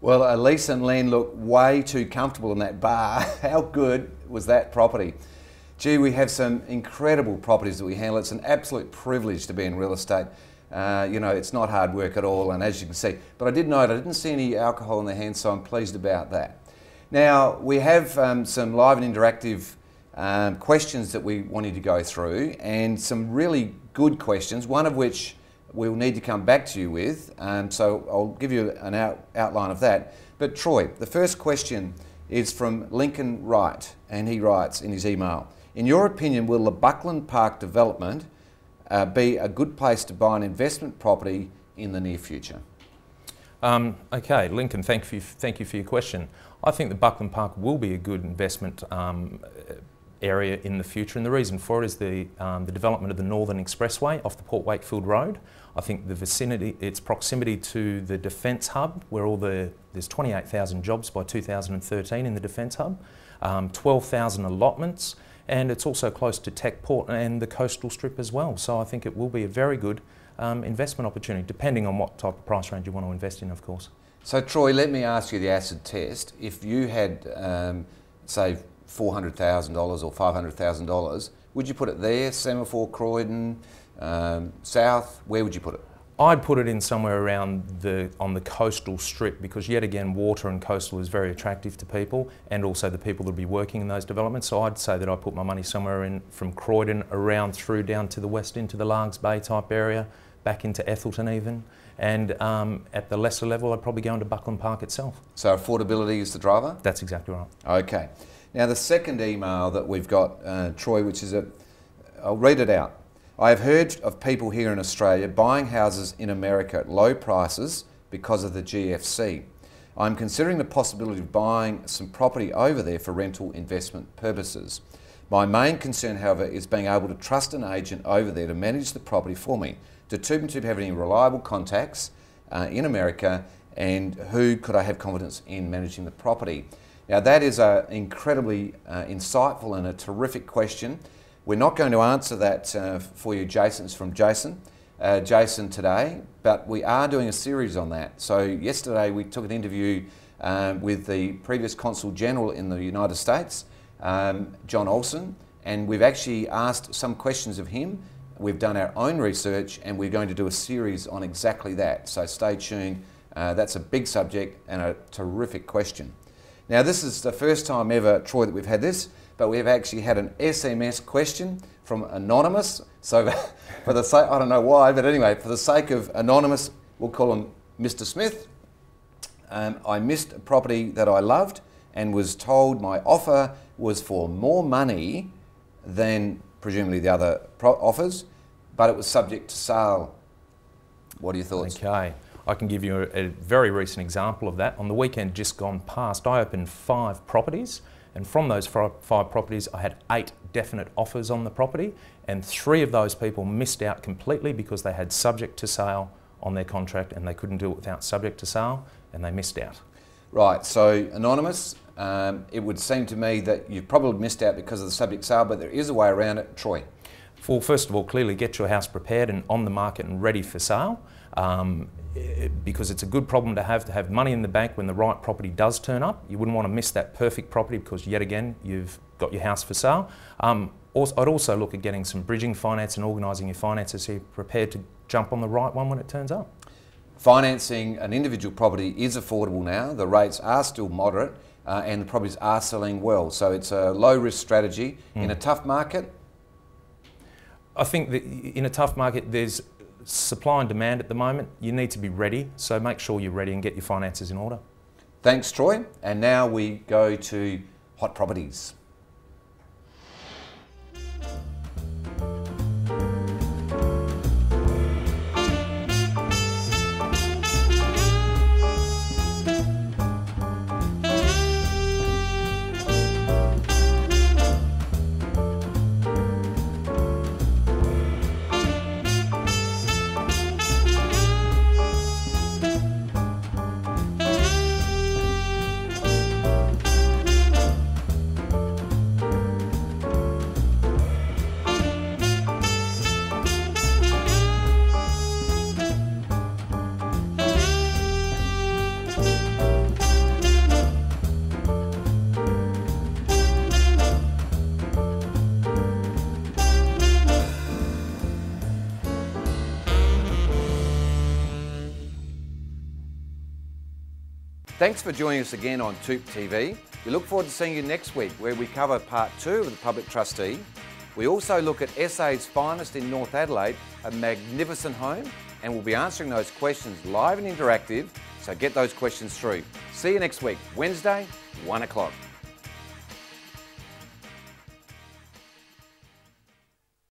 Well, Elise and Len look way too comfortable in that bar. How good was that property? Gee, we have some incredible properties that we handle. It's an absolute privilege to be in real estate. You know, it's not hard work at all, and as you can see. But I did note, I didn't see any alcohol in their hands, so I'm pleased about that. Now, we have some live and interactive questions that we wanted to go through, and some really good questions, one of which we'll need to come back to you with. So I'll give you an outline of that. But Troy, the first question is from Lincoln Wright, and he writes in his email, in your opinion, will the Buckland Park development be a good place to buy an investment property in the near future? Okay, Lincoln, thank you for your question. I think the Buckland Park will be a good investment area in the future, and the reason for it is the development of the Northern Expressway off the Port Wakefield Road. I think the vicinity, its proximity to the Defence Hub, where there's 28,000 jobs by 2013 in the Defence Hub, 12,000 allotments, and it's also close to Techport and the coastal strip as well. So I think it will be a very good investment opportunity, depending on what type of price range you want to invest in, of course. So Troy, let me ask you the acid test. If you had, say, $400,000 or $500,000, would you put it there, Semaphore, Croydon, South? Where would you put it? I'd put it in somewhere around on the coastal strip, because yet again water and coastal is very attractive to people, and also the people that will be working in those developments. So I'd say that I'd put my money somewhere in from Croydon around through down to the west into the Largs Bay type area, back into Ethelton even, and at the lesser level I'd probably go into Buckland Park itself. So affordability is the driver? That's exactly right. Okay. Now the second email that we've got, Troy, which is I'll read it out. I have heard of people here in Australia buying houses in America at low prices because of the GFC. I'm considering the possibility of buying some property over there for rental investment purposes. My main concern, however, is being able to trust an agent over there to manage the property for me. Do TOOP+TOOP have any reliable contacts in America, and who could I have confidence in managing the property? Now that is an incredibly insightful and a terrific question. We're not going to answer that for you, Jason. It's from Jason today, but we are doing a series on that. So yesterday we took an interview with the previous Consul General in the United States, John Olson, and we've actually asked some questions of him. We've done our own research, and we're going to do a series on exactly that. So stay tuned. That's a big subject and a terrific question. Now this is the first time ever, Troy, that we've had this, but we've actually had an SMS question from Anonymous. So for the sake, I don't know why, but anyway, for the sake of Anonymous, we'll call him Mr. Smith. I missed a property that I loved and was told my offer was for more money than presumably the other offers, but it was subject to sale. What are your thoughts? Okay. I can give you a very recent example of that. On the weekend just gone past, I opened 5 properties, and from those 5 properties I had 8 definite offers on the property, and 3 of those people missed out completely because they had subject to sale on their contract and they couldn't do it without subject to sale, and they missed out. Right, so Anonymous, it would seem to me that you've probably missed out because of the subject sale, but there is a way around it. Troy? Well, first of all, clearly get your house prepared and on the market and ready for sale. Because it's a good problem to have money in the bank when the right property does turn up. You wouldn't want to miss that perfect property because yet again you've got your house for sale. I'd also look at getting some bridging finance and organising your finances so you're prepared to jump on the right one when it turns up. Financing an individual property is affordable now. The rates are still moderate and the properties are selling well. So it's a low risk strategy. In a tough market? I think that in a tough market there's supply and demand at the moment. You need to be ready, so make sure you're ready and get your finances in order. Thanks, Troy. And now we go to hot properties. Thanks for joining us again on TOOP TV. We look forward to seeing you next week, where we cover part 2 of the Public Trustee. We also look at SA's finest in North Adelaide, a magnificent home, and we'll be answering those questions live and interactive, so get those questions through. See you next week, Wednesday, 1 o'clock.